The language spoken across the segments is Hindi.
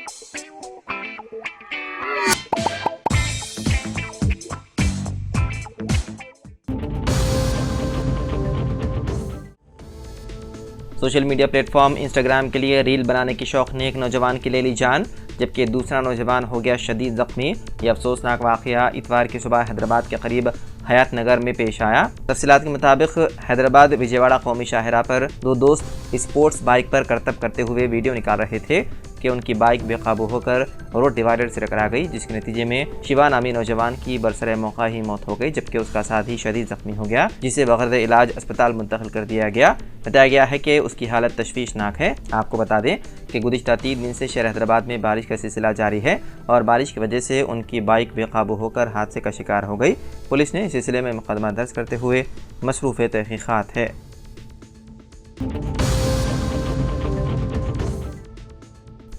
सोशल मीडिया प्लेटफॉर्म इंस्टाग्राम के लिए रील बनाने की शौक ने एक नौजवान की ले ली जान, जबकि दूसरा नौजवान हो गया शदीद जख्मी। यह अफसोसनाक वाक़या इतवार की सुबह हैदराबाद के करीब हयात नगर में पेश आया। तफसीलात के मुताबिक हैदराबाद विजयवाड़ा कौमी शाहरा पर दो दोस्त स्पोर्ट्स बाइक पर करतब करते हुए वीडियो निकाल रहे थे कि उनकी बाइक बेकाबू होकर रोड डिवाइडर से टकरा गई, जिसके नतीजे में शिवा नामी नौजवान की बरसरे मौका ही मौत हो गई, जबकि उसका साथी शदीद जख्मी हो गया, जिसे बगैर इलाज अस्पताल मुंतकिल कर दिया गया। बताया गया है कि उसकी हालत तशवीशनाक है। आपको बता दें कि गुज़िश्ता 3 दिन से शहर हैदराबाद में बारिश का सिलसिला जारी है और बारिश की वजह से उनकी बाइक बेकाबू होकर हादसे का शिकार हो गई। पुलिस ने इस सिलसिले में मुकदमा दर्ज करते हुए मसरूफ़ तहक़ीक़ात है।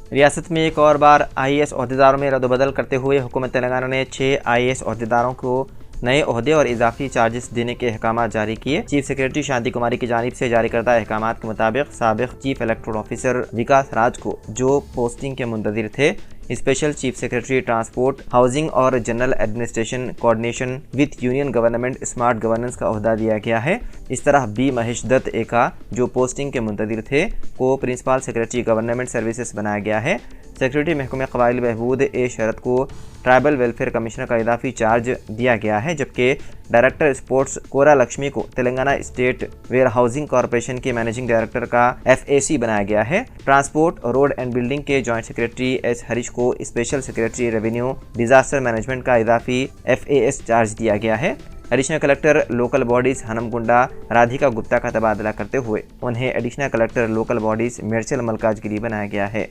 रियासत में एक और बार IAS अहदेदारों में रद्दबदल करते हुए हुकूमत तेलंगाना ने 6 IAS अहदेदारों को नए ओहदे और इजाफी चार्जेस देने के अहकाम जारी किए। चीफ सेक्रेटरी शांति कुमारी की जानिब से जारी करदा अहकाम के मुताबिक साबिक chief electoral officer Vikas Raj को, जो पोस्टिंग के मुंतज़िर थे, special chief secretary transport, housing और general administration coordination with union government smart governance का ओहदा दिया गया है। इस तरह B महेश दत्त एका, जो पोस्टिंग के मुंतज़िर थे, को प्रिंसिपल सेक्रेटरी गवर्नमेंट सर्विसेज बनाया गया है। सेक्रेटरी महकमे क़बाइल बहबूद ए शरत को ट्राइबल वेलफेयर कमिश्नर का इजाफी चार्ज दिया गया है, जबकि डायरेक्टर स्पोर्ट्स कोरा लक्ष्मी को Telangana state warehousing corporation के मैनेजिंग डायरेक्टर का FAC बनाया गया है। ट्रांसपोर्ट, रोड एंड बिल्डिंग के जॉइंट सेक्रेटरी S हरीश को special secretary revenue disaster management का इजाफी FAS चार्ज दिया गया है। Additional collector local bodies Hanamkonda Radhika Gupta का तबादला करते हुए उन्हें additional collector local bodies Medchal Malkajgiri बनाया गया है।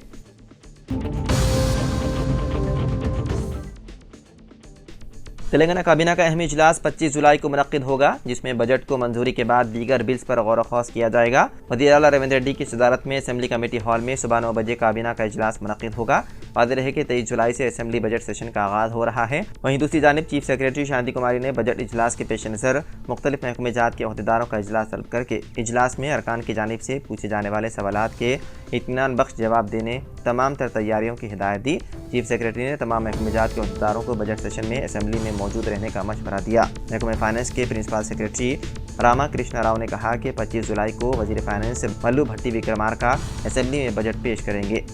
तेलंगाना काबीना का अहम इजलास 25 जुलाई को मुनक्किद होगा, जिसमें बजट को मंजूरी के बाद दीगर बिल्स पर गौर ख़ौस किया जाएगा। वज़ीर आला रेवंत रेड्डी की सदारत में असेंबली कमेटी हॉल में सुबह 9 बजे काबीना का इजलास मुनक्किद होगा। वाज़ेह है कि 23 जुलाई से असेंबली बजट सेशन का आगाज़ हो रहा है। वहीं दूसरी जानिब चीफ सेक्रेटरी शांति कुमारी ने बजट इजलास के पेश नज़र मुख्तलिफ महकमे जात के अहदेदारों का इजलास तलब करके इजलास में अरकान की जानिब से पूछे जाने वाले सवालात के इत्मीनान बख्श जवाब देने तमाम तर तैयारियों की हिदायत दी। चीफ सेक्रेटरी ने तमाम महकमे जात के अहदेदारों को बजट सेशन में असेंबली में मौजूद रहने का मशवरा दिया। महकमे फाइनेंस के प्रिंसिपल सेक्रेटरी रामा कृष्णा राव ने कहा कि 25 जुलाई को वजीर फाइनेंस मल्लू भट्टी विक्रमार्का असेंबली में बजट पेश करेंगे।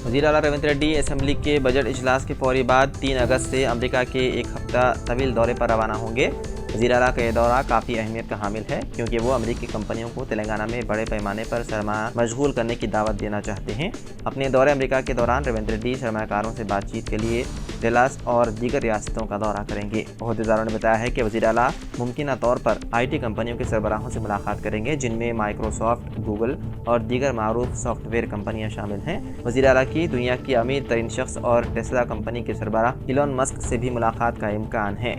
वज़ीर आला रेवंत रेड्डी असेंबली के बजट इजलास के फौरी बाद 3 अगस्त से अमेरिका के एक हफ्ता तवील दौरे पर रवाना होंगे। वज़ीर आला का यह दौरा काफ़ी अहमियत का हामिल है, क्योंकि वो अमेरिकी कंपनियों को तेलंगाना में बड़े पैमाने पर सरमाया मशगूल करने की दावत देना चाहते हैं। अपने दौरे अमेरिका के दौरान रेवंत रेड्डी सरमायाकारों से बातचीत के लिए डलास और दीगर रियासतों का दौरा करेंगे। अहदेदारों ने बताया है कि वज़ीर आला मुमकिन तौर पर IT कंपनियों के सरबराहों से मुलाकात करेंगे, जिनमें माइक्रोसॉफ्ट, गूगल और दीगर मारूफ सॉफ्टवेयर कंपनियां शामिल हैं। वज़ीर आला की दुनिया की अमीर तरीन शख्स और टेस्ला कंपनी के सरबराह इलॉन मस्क से भी मुलाकात का इम्कान है।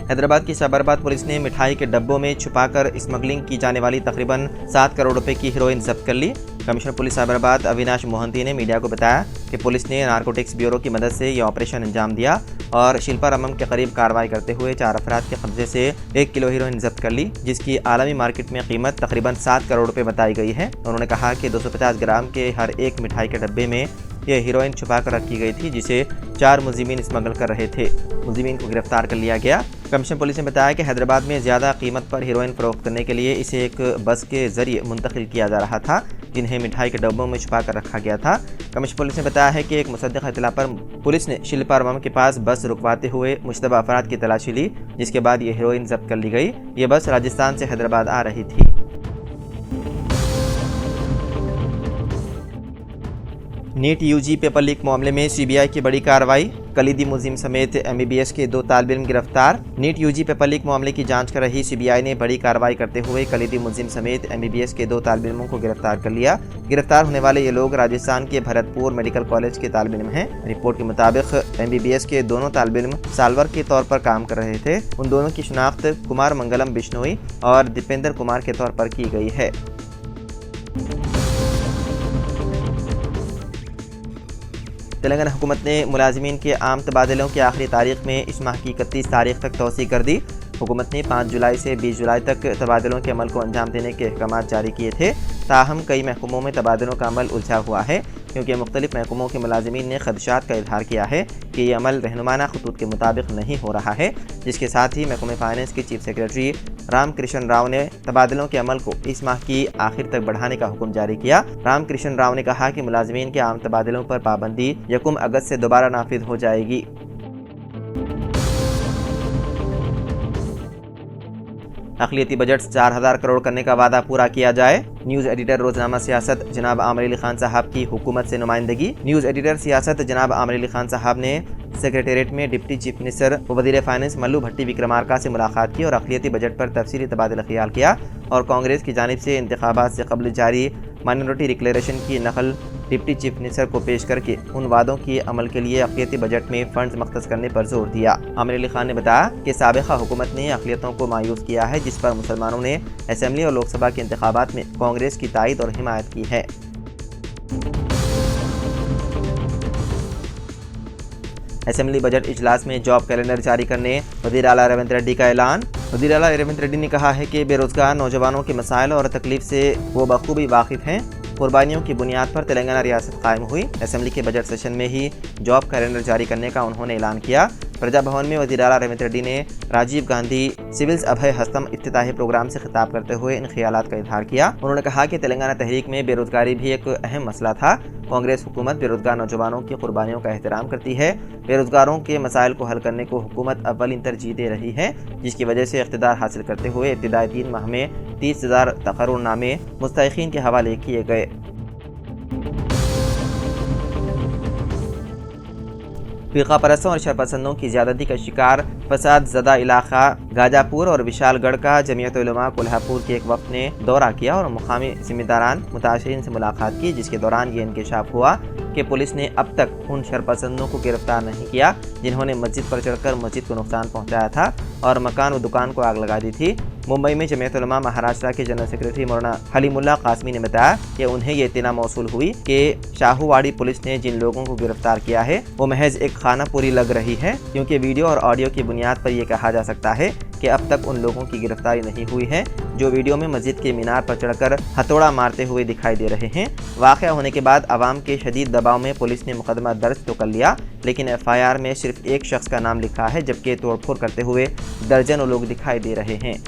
हैदराबाद की शाबरबाद पुलिस ने मिठाई के डब्बों में छुपाकर स्मगलिंग की जाने वाली तकरीबन 7 करोड़ रुपए की हीरोइन जब्त कर ली। कमिश्नर पुलिस शाबरबाद अविनाश मोहंती ने मीडिया को बताया कि पुलिस ने नारकोटिक्स ब्यूरो की मदद से यह ऑपरेशन अंजाम दिया और शिल्पा रमम के करीब कार्रवाई करते हुए 4 अफराद के कब्जे से 1 किलो हीरोइन जब्त कर ली, जिसकी आलमी मार्केट में कीमत तकरीबन 7 करोड़ रुपए बताई गई है। उन्होंने कहा कि 250 ग्राम के हर एक मिठाई के डब्बे में यह हीरोइन छुपा कर रखी गई थी, जिसे 4 मुलजिमीन स्मगल कर रहे थे। मुलजिमीन को गिरफ्तार कर लिया गया। कमिश्नर पुलिस ने बताया कि हैदराबाद में ज़्यादा कीमत पर हीरोइन फरोख्त करने के लिए इसे एक बस के जरिए मुंतकिल किया जा रहा था, जिन्हें मिठाई के डब्बों में छुपा कर रखा गया था। कमिश्नर पुलिस ने बताया है कि एक मुसद्दिक़ इत्तला पर पुलिस ने शिल्पा रमम के पास बस रुकवाते हुए मुश्तबा अफराद की तलाशी ली, जिसके बाद ये हीरोइन जब्त कर ली गई। ये बस राजस्थान से हैदराबाद आ रही थी। नीट UG पेपर लीक मामले में CBI की बड़ी कार्रवाई, कलीदी मुलजिम समेत MBBS के 2 तालिब इल्म गिरफ्तार। नीट UG पेपर लीक मामले की जांच कर रही CBI ने बड़ी कार्रवाई करते हुए कलीदी मुलजिम समेत MBBS के 2 तालिब इल्मों को गिरफ्तार कर लिया। गिरफ्तार होने वाले ये लोग राजस्थान के भरतपुर मेडिकल कॉलेज के तालिब इल्म हैं। रिपोर्ट के मुताबिक MBBS के दोनों तालिब इल्म सालवर के तौर पर काम कर रहे थे। उन दोनों की शिनाख्त कुमार मंगलम बिश्नोई और दीपेंद्र कुमार के तौर पर की गई है। तेलंगाना हुकूमत ने मुलाजिमीन के आम तबादलों की आखिरी तारीख में इस माह की 31 तारीख तक तौसीह कर दी। हुकूमत ने 5 जुलाई से 20 जुलाई तक तबादलों के अमल को अंजाम देने के अहकाम जारी किए थे। ताहम कई महकमों में तबादलों का अमल उलझा हुआ है, क्योंकि मुख्तलिफ महकमों के मुलाजिमीन ने खदशात का इजहार किया है कि ये अमल रहनुमाना खतूत के मुताबिक नहीं हो रहा है। जिसके साथ ही महकमे फाइनेंस के चीफ सेक्रेटरी राम कृष्ण राव ने तबादलों के अमल को इस माह की आखिर तक बढ़ाने का हुक्म जारी किया। राम कृष्ण राव ने कहा कि मुलाजिमीन के आम तबादलों पर पाबंदी 1 अगस्त से दोबारा नाफिज हो जाएगी। अक़लियती बजट 4000 करोड़ करने का वादा पूरा किया जाए। न्यूज़ एडिटर रोजनामा सियासत जनाब आमिर अली खान साहब की हुकूमत से नुमाइंदगी। न्यूज़ एडिटर सियासत जनाब आमिर अली खान साहब ने सेक्रेटेरिएट में डिप्टी चीफ मिनिस्टर व वज़ीर फाइनेंस मल्लू भट्टी विक्रमार्का से मुलाकात की और अक़लियती बजट पर तफसीली तबादला ख्याल किया और कांग्रेस की जानिब से इंतखाबात से कबल जारी माइनॉरिटी डिक्लेरेशन की नकल डिप्टी चीफ मिनिस्टर को पेश करके उन वादों के अमल के लिए अक़लियती बजट में फंड्स मख्तस करने पर जोर दिया। आमिर अली खान ने बताया कि साबिक़ा हुकूमत ने अक़लियतों को मायूस किया है, जिस पर मुसलमानों ने असेंबली और लोकसभा के इंतखाबात में कांग्रेस की तायद और हिमायत की है। असेंबली बजट इजलास में जॉब कैलेंडर जारी करने वज़ीर आला रेवंत रेड्डी का ऐलान। वज़ीर आला रेवंत रेड्डी ने कहा है कि बेरोजगार नौजवानों के मसाइल और तकलीफ से वो बखूबी वाकिफ़ हैं। कुर्बानियों की बुनियाद पर तेलंगाना रियासत कायम हुई। असेंबली के बजट सेशन में ही जॉब कैलेंडर जारी करने का उन्होंने ऐलान किया। प्रजा भवन में वज़ीर आला रेवंत रेड्डी ने राजीव गांधी सिविल्स अभय हस्तम इफ्तिताही प्रोग्राम से खिताब करते हुए इन ख्यालात का इजहार किया। उन्होंने कहा कि तेलंगाना तहरीक में बेरोजगारी भी एक अहम मसला था। कांग्रेस हुकूमत बेरोजगार नौजवानों की कुर्बानियों का एहतराम करती है। बेरोजगारों के मसाइल को हल करने को हुकूमत अव्वलीन तरजीह दे रही है, जिसकी वजह से इख्तिदार हासिल करते हुए इब्तिदाई 3 माह में 30,000 तकर्रुरनामे मुस्तहिकीन के हवाले किए गए। फ़िरक़ा परस्तों और शरपसंदों की ज़्यादती का शिकार फसाद ज़दा इलाका गाजापुर और विशालगढ़ का जमीयत उलमा कोल्हापुर के एक वफ़द ने दौरा किया और मुकामी ज़िम्मेदारान मुताशिरीन से मुलाकात की, जिसके दौरान ये इंकशाफ हुआ कि पुलिस ने अब तक उन शरपसंदों को गिरफ्तार नहीं किया जिन्होंने मस्जिद पर चढ़कर मस्जिद को नुकसान पहुँचाया था और मकान व दुकान को आग लगा दी थी। मुंबई में जमीयत उलमा महाराष्ट्र के जनरल सेक्रेटरी मौलाना हलीमुल्लाह कासमी ने बताया कि उन्हें ये इत्तला मौसूल हुई कि शाहूवाड़ी पुलिस ने जिन लोगों को गिरफ्तार किया है वो महज एक खाना पूरी लग रही है, क्योंकि वीडियो और ऑडियो की बुनियाद पर यह कहा जा सकता है कि अब तक उन लोगों की गिरफ्तारी नहीं हुई है जो वीडियो में मस्जिद के मीनार पर चढ़कर हथौड़ा मारते हुए दिखाई दे रहे हैं। वाक़या होने के बाद आवाम के शदीद दबाव में पुलिस ने मुकदमा दर्ज तो कर लिया, लेकिन FIR में सिर्फ एक शख्स का नाम लिखा है, जबकि तोड़फोड़ करते हुए दर्जनों लोग दिखाई दे रहे हैं।